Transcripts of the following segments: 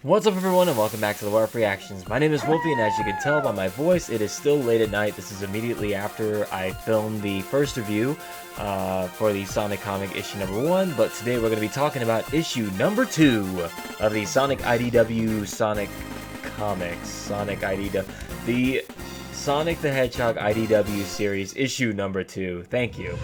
What's up everyone and welcome back to the Werewoof Reactions. My name is Wolfie and as you can tell by my voice, it is still late at night. This is immediately after I filmed the first review for the Sonic comic issue number 1, but today we're going to be talking about issue number 2 of the Sonic IDW Sonic comics. The Sonic the Hedgehog IDW series issue number 2. Thank you.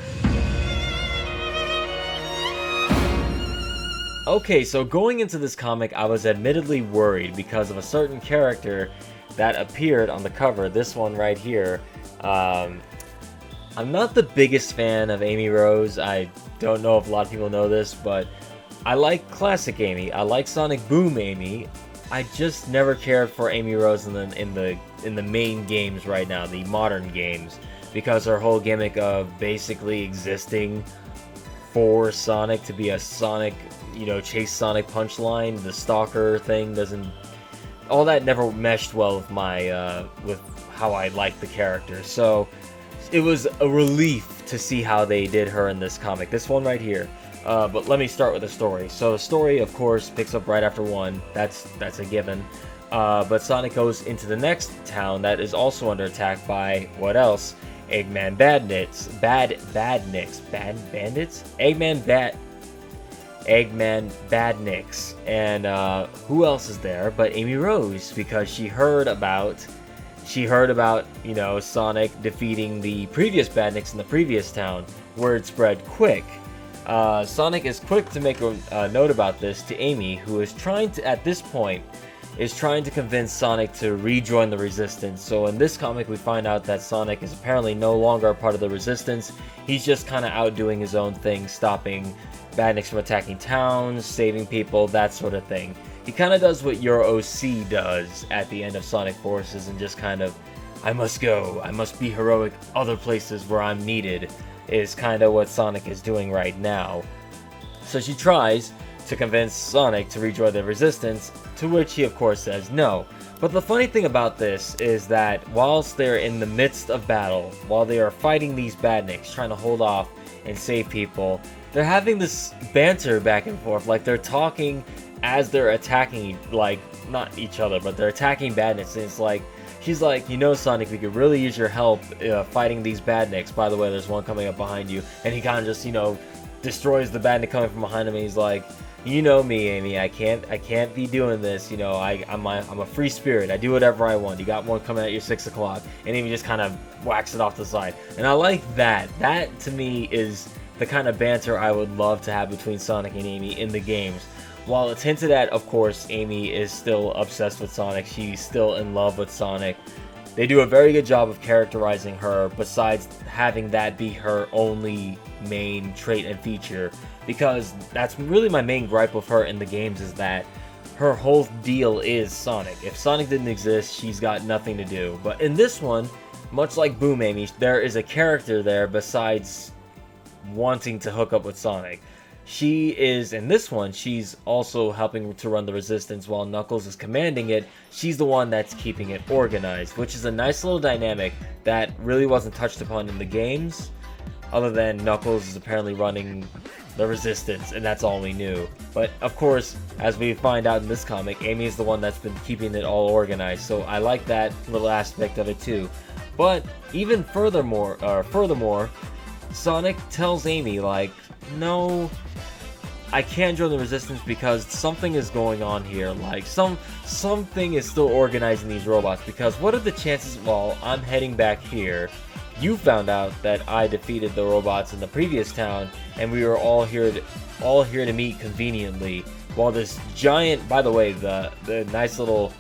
Okay, so going into this comic, I was admittedly worried because of a certain character that appeared on the cover, this one right here. I'm not the biggest fan of Amy Rose. I don't know if a lot of people know this, but I like classic Amy. I like Sonic Boom Amy. I just never cared for Amy Rose in the main games right now, the modern games, because her whole gimmick of basically existing for Sonic to be a Sonic, chase Sonic punchline, the stalker thing all that never meshed well with my, with how I like the character. So it was a relief to see how they did her in this comic, this one right here. But let me start with the story. So the story, of course, picks up right after 1. That's a given. But Sonic goes into the next town that is also under attack by, what else? Eggman Bandits, Eggman Badniks, and who else is there but Amy Rose, because she heard about Sonic defeating the previous Badniks in the previous town. Word spread quick. Sonic is quick to make a note about this to Amy, who is trying to convince Sonic to rejoin the Resistance. So in this comic we find out that Sonic is apparently no longer a part of the Resistance. He's just kind of out doing his own thing, stopping Badniks from attacking towns, saving people, that sort of thing. He kind of does what your OC does at the end of Sonic Forces, and just kind of, I must go, I must be heroic other places where I'm needed, is kind of what Sonic is doing right now. So she tries to convince Sonic to rejoin the Resistance, to which he of course says no. But the funny thing about this is that whilst they're in the midst of battle, while they are fighting these Badniks, trying to hold off and save people, they're having this banter back and forth, like they're talking as they're attacking, like, not each other, but they're attacking Badniks, and it's like, she's like, Sonic, we could really use your help fighting these Badniks. By the way, there's one coming up behind you, and he kind of just, destroys the Badnik coming from behind him, and he's like, you know me, Amy, I can't be doing this, I'm a free spirit, I do whatever I want, you got one coming at you 6 o'clock, and Amy just kind of whacks it off the side, and I like that. That, to me, is the kind of banter I would love to have between Sonic and Amy in the games. While it's hinted at, of course, Amy is still obsessed with Sonic, she's still in love with Sonic. They do a very good job of characterizing her, besides having that be her only main trait and feature, because that's really my main gripe with her in the games, is that her whole deal is Sonic. If Sonic didn't exist, she's got nothing to do. But in this one, much like Boom Amy, there is a character there besides wanting to hook up with Sonic. She is, in this one, she's also helping to run the Resistance while Knuckles is commanding it. She's the one that's keeping it organized, which is a nice little dynamic that really wasn't touched upon in the games, other than Knuckles is apparently running the Resistance, and that's all we knew. But of course, as we find out in this comic, Amy is the one that's been keeping it all organized, so I like that little aspect of it too. But even furthermore, Sonic tells Amy, like, no, I can't join the Resistance because something is going on here, like, something is still organizing these robots, because what are the chances, while I'm heading back here, you found out that I defeated the robots in the previous town, and we were all here to meet conveniently, while this giant, by the way, the nice little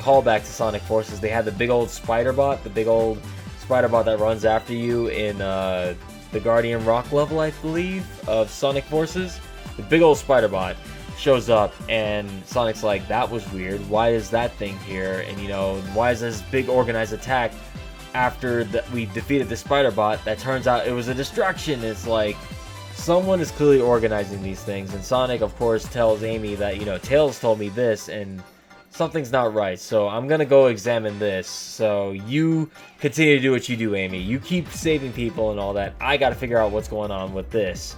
callback to Sonic Forces, they had the big old spider bot, that runs after you in the Guardian Rock level, I believe, of Sonic Forces. The big old spider bot shows up, and Sonic's like, that was weird, why is that thing here, and why is this big organized attack after we defeated the spider bot that turns out it was a distraction? It's like, someone is clearly organizing these things, and Sonic, of course, tells Amy that, Tails told me this, and something's not right, so I'm gonna go examine this. So you continue to do what you do, Amy. You keep saving people and all that. I gotta figure out what's going on with this.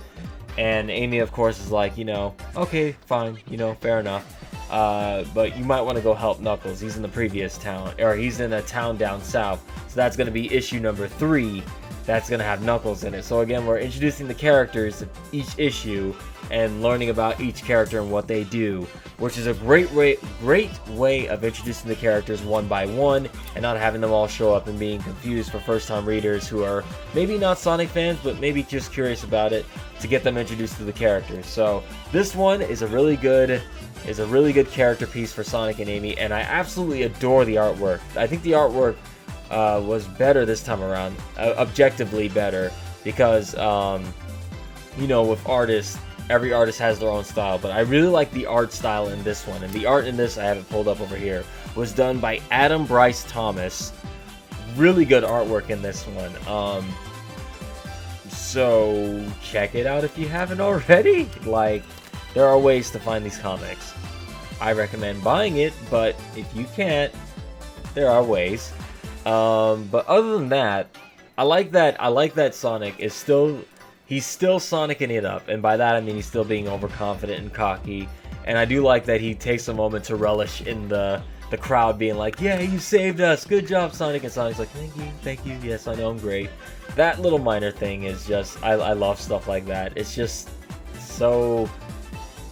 And Amy, of course, is like, you know, okay, fine, you know, fair enough. But you might want to go help Knuckles. He's in the previous town, or he's in a town down south. So that's going to be issue number 3. That's going to have Knuckles in it. So again, we're introducing the characters of each issue and learning about each character and what they do, which is a great way of introducing the characters one by one and not having them all show up and being confused for first-time readers who are maybe not Sonic fans, but maybe just curious about it, to get them introduced to the characters. So this one is a really good character piece for Sonic and Amy, and I absolutely adore the artwork. I think the artwork was better this time around, objectively better, because you know, with artists, every artist has their own style, but I really like the art style in this one. And the art in this, I have it pulled up over here, was done by Adam Bryce Thomas. Really good artwork in this one. So check it out if you haven't already. Like, there are ways to find these comics. I recommend buying it, but if you can't, there are ways. But other than that, I like that Sonic is he's still Sonicing it up, and by that I mean he's still being overconfident and cocky. And I do like that he takes a moment to relish in the crowd being like, yeah, you saved us, good job, Sonic. And Sonic's like, thank you, yes, I know, I'm great. That little minor thing is just, I love stuff like that. It's just so,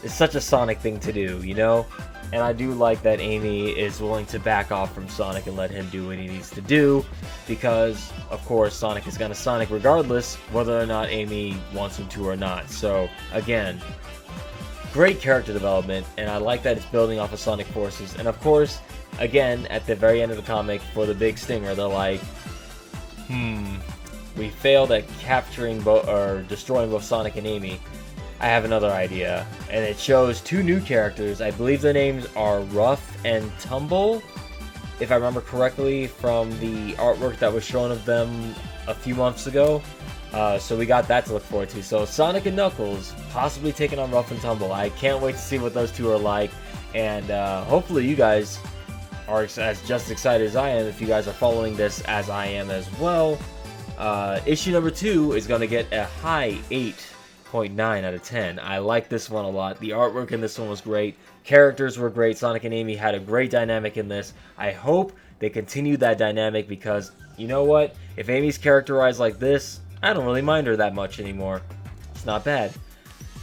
it's such a Sonic thing to do, you know? And I do like that Amy is willing to back off from Sonic and let him do what he needs to do, because, of course, Sonic is gonna Sonic regardless, whether or not Amy wants him to or not. So, again, great character development, and I like that it's building off of Sonic Forces. And, of course, again, at the very end of the comic, for the big stinger, they're like, we failed at capturing or destroying both Sonic and Amy. I have another idea, and it shows 2 new characters. I believe their names are Ruff and Tumble, if I remember correctly from the artwork that was shown of them a few months ago. So we got that to look forward to. So Sonic and Knuckles possibly taking on Ruff and Tumble. I can't wait to see what those 2 are like, and hopefully you guys are just excited as I am if you guys are following this as I am as well. Issue number 2 is going to get a high 8.9 out of 10. I like this one a lot. The artwork in this one was great. Characters were great. Sonic and Amy had a great dynamic in this. I hope they continue that dynamic, because, you know what? If Amy's characterized like this, I don't really mind her that much anymore. It's not bad.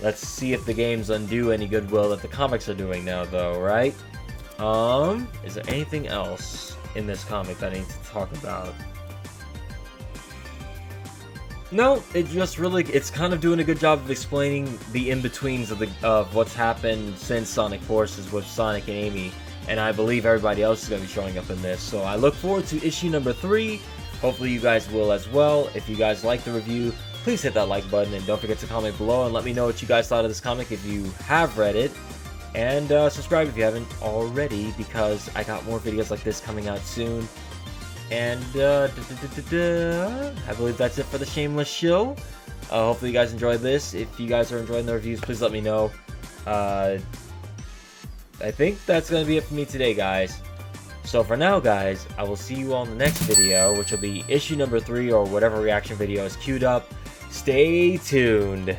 Let's see if the games undo any goodwill that the comics are doing now, though, right? Is there anything else in this comic that I need to talk about? No, it's kind of doing a good job of explaining the in-betweens of what's happened since Sonic Forces with Sonic and Amy, and I believe everybody else is going to be showing up in this. So I look forward to issue number 3. Hopefully you guys will as well. If you guys like the review, please hit that like button, and don't forget to comment below and let me know what you guys thought of this comic if you have read it. And subscribe if you haven't already, because I got more videos like this coming out soon. And I believe that's it for the Shameless Show. Hopefully you guys enjoyed this. If you guys are enjoying the reviews, please let me know. I think that's going to be it for me today, guys. So for now, guys, I will see you all in the next video, which will be issue number 3 or whatever reaction video is queued up. Stay tuned.